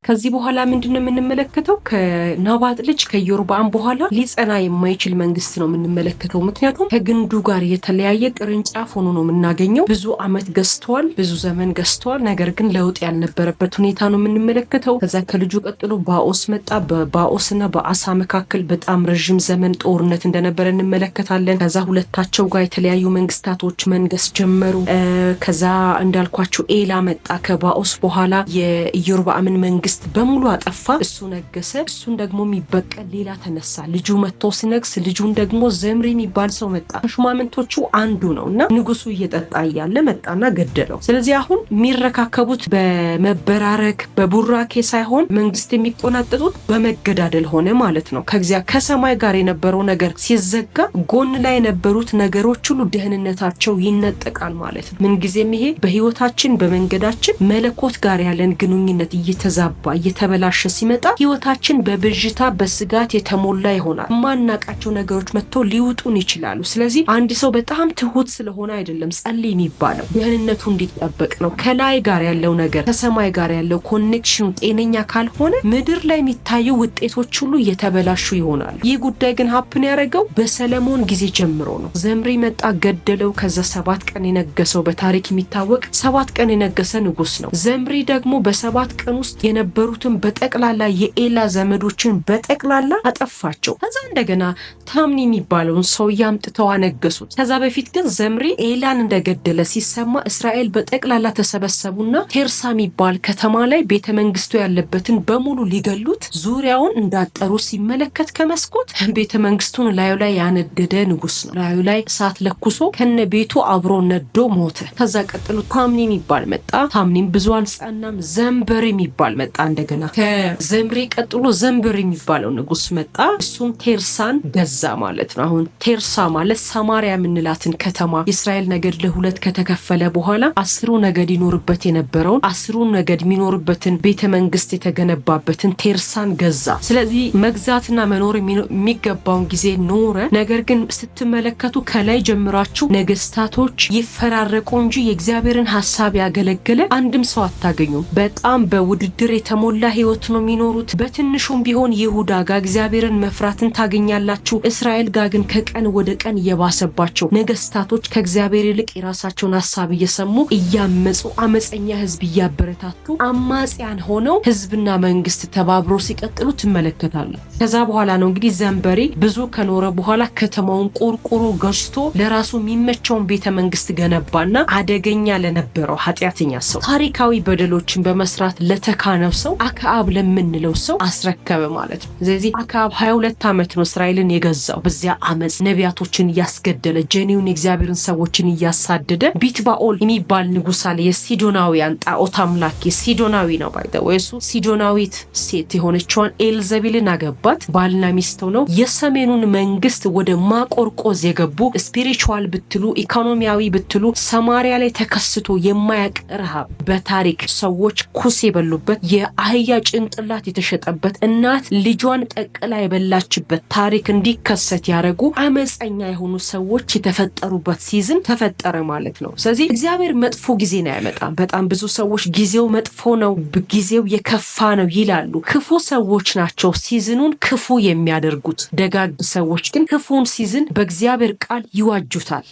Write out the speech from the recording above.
ከዚህ በኋላ ምንድነው የምንመለከተው? ከናባጥ ልጅ ከኢዮርብዓም በኋላ ሊጸና የማይችል መንግስት ነው የምንመለከተው። ምክንያቱም ከግንዱ ጋር የተለያየ ቅርንጫፍ ሆኖ ነው የምናገኘው። ብዙ አመት ገዝቷል፣ ብዙ ዘመን ገዝቷል። ነገር ግን ለውጥ ያልነበረበት ሁኔታ ነው የምንመለከተው። ከዛ ከልጁ ቀጥሎ ባኦስ መጣ። በባኦስና በአሳ መካከል በጣም ረጅም ዘመን ጦርነት እንደነበረ እንመለከታለን። ከዛ ሁለታቸው ጋር የተለያዩ መንግስታቶች መንገስ ጀመሩ። ከዛ እንዳልኳቸው ኤላ መጣ። ከባኦስ በኋላ የኢዮርብዓምን መንግስት በሙሉ አጠፋ። እሱ ነገሰ። እሱን ደግሞ የሚበቀል ሌላ ተነሳ። ልጁ መጥቶ ሲነግስ ልጁን ደግሞ ዘምሪ የሚባል ሰው መጣ። ከሹማምንቶቹ አንዱ ነውና ንጉሱ እየጠጣ እያለ መጣና ገደለው። ስለዚህ አሁን የሚረካከቡት በመበራረክ በቡራኬ ሳይሆን መንግስት የሚቆናጠጡት በመገዳደል ሆነ ማለት ነው። ከሰማይ ጋር የነበረው ነገር ሲዘጋ ጎን ላይ የነበሩት ነገሮች ሁሉ ደህንነታቸው ይነጠቃል ማለት ነው። ምንጊዜም ይሄ በህይወታችን በመንገዳችን መለኮት ጋር ያለን ግንኙነት እየተዛባ እየተበላሸ ሲመጣ ህይወታችን በብዥታ በስጋት የተሞላ ይሆናል። የማናቃቸው ነገሮች መጥተው ሊውጡን ይችላሉ። ስለዚህ አንድ ሰው በጣም ትሁት ስለሆነ አይደለም ጸልይ የሚባለው፣ ደህንነቱ እንዲጠበቅ ነው። ከላይ ጋር ያለው ነገር ከሰማይ ጋር ያለው ኮኔክሽኑ ጤነኛ ካልሆነ ምድር ላይ የሚታዩ ውጤቶች ሁሉ እየተበላሹ ይሆናል። ይህ ጉዳይ ግን ሀፕን ያደረገው በሰለሞን ጊዜ ጀምሮ ነው። ዘምሪ መጣ ገደለው። ከዛ 7 ቀን የነገሰው በታሪክ የሚታወቅ 7 ቀን የነገሰ ንጉስ ነው። ዘምሪ ደግሞ በ7 ቀን ውስጥ የነበሩትን በጠቅላላ የኤላ ዘመዶችን በጠቅላላ አጠፋቸው። ከዛ እንደገና ታምኒ የሚባለውን ሰው ያምጥተው አነገሱት። ከዛ በፊት ግን ዘምሪ ኤላን እንደገደለ ሲሰማ እስራኤል በጠቅላላ ተሰበሰቡና ቴርሳ የሚባል ከተማ ላይ ቤተመንግስቱ ያለበትን በሙሉ ሊገሉት ዙሪያውን እንዳጠሩ ሲመለከት ከመስኮት ቤተመንግስቱን ላዩ ላይ ያነደደ ንጉስ ነው። ላዩ ላይ እሳት ለኩሶ ከነ ቤቱ አብሮ ነዶ ሞተ። ከዛ ቀጥሎ ታምኒ የሚባል መጣ። ታምኒም ብዙ አልጸናም። ዘምበሪ የሚባል መጣ። እንደገና ከዘምሪ ቀጥሎ ዘምበሪ የሚባለው ንጉስ መጣ። እሱም ቴርሳን ገዛ ማለት ነው። አሁን ቴርሳ ማለት ሰማሪያ የምንላትን ከተማ የእስራኤል ነገድ ለሁለት ከተከፈለ በኋላ 10 ነገድ ይኖርበት የነበረውን 10 ነገድ የሚኖርበትን ቤተመንግስት የተገነባበትን ቴርሳን ገዛ። ስለዚህ መግዛትና መኖር የሚገባውን ጊዜ ኖረ። ነገር ግን ስትመለከቱ ከላይ ጀምራችሁ ነገስታቶች ይፈራረቁ እንጂ የእግዚአብሔርን ሐሳብ ያገለገለ አንድም ሰው አታገኙም። በጣም በውድድር የተሞላ ህይወት ነው የሚኖሩት። በትንሹም ቢሆን ይሁዳ ጋር እግዚአብሔርን መፍራትን ታገኛላችሁ። እስራኤል ጋር ግን ከቀን ወደ ቀን እየባሰባቸው ነገስታቶች ከእግዚአብሔር ይልቅ የራሳቸውን ሐሳብ እየሰሙ እያመጹ አመፀኛ ህዝብ እያበረታቱ አማጽያን ሆነው ህዝብና መንግስት ተባብሮ ሲቀጥሉ ትመለከታላችሁ። ከዛ በኋላ ነው እንግዲህ ዘምበሪ ብዙ ከኖረ በኋላ ከተማውን ቆርቆሮ ገዝቶ ለራሱ የሚመቸውን ቤተመንግስት ገነባና አደገኛ ለነበረው ኃጢአተኛ ሰው ታሪካዊ በደሎችን በመስራት ለተካነው ሰው አክዓብ ለምንለው ሰው አስረከበ ማለት ነው። ስለዚህ አክዓብ 22 ዓመት ነው እስራኤልን የገዛው። በዚያ አመጽ ነቢያቶችን እያስገደለ ጄኒውን የእግዚአብሔርን ሰዎችን እያሳደደ ቢትባኦል የሚባል ንጉስ አለ። የሲዶናውያን ጣዖት አምላኪ ሲዶናዊ ነው ባይደው። እሱ ሲዶናዊት ሴት የሆነችዋን ኤልዘቤልን አገባት። ባልና ሚስት ነው። የሰሜኑን መንግስት ወደ ማቆርቆዝ የገቡ ስፒሪቹዋል ብትሉ ኢኮኖሚያዊ ብትሉ ሰማሪያ ላይ ተከስቶ የማያቅ ረሃብ በታሪክ ሰዎች ኩስ የበሉበት የአህያ ጭንቅላት የተሸጠበት እናት ልጇን ቀቅላ የበላችበት ታሪክ እንዲከሰት ያደረጉ አመፀኛ የሆኑ ሰዎች የተፈጠሩበት ሲዝን ተፈጠረ ማለት ነው። ስለዚህ እግዚአብሔር መጥፎ ጊዜ ነው ያመጣም። በጣም ብዙ ሰዎች ጊዜው መጥፎ ነው፣ ጊዜው የከፋ ነው ይላሉ። ክፉ ሰዎች ናቸው ሲዝኑን ክፉ የሚያደርጉት። ደጋግ ሰዎች ግን ክፉን ሲዝን በእግዚአብሔር ቃል ይዋጁታል።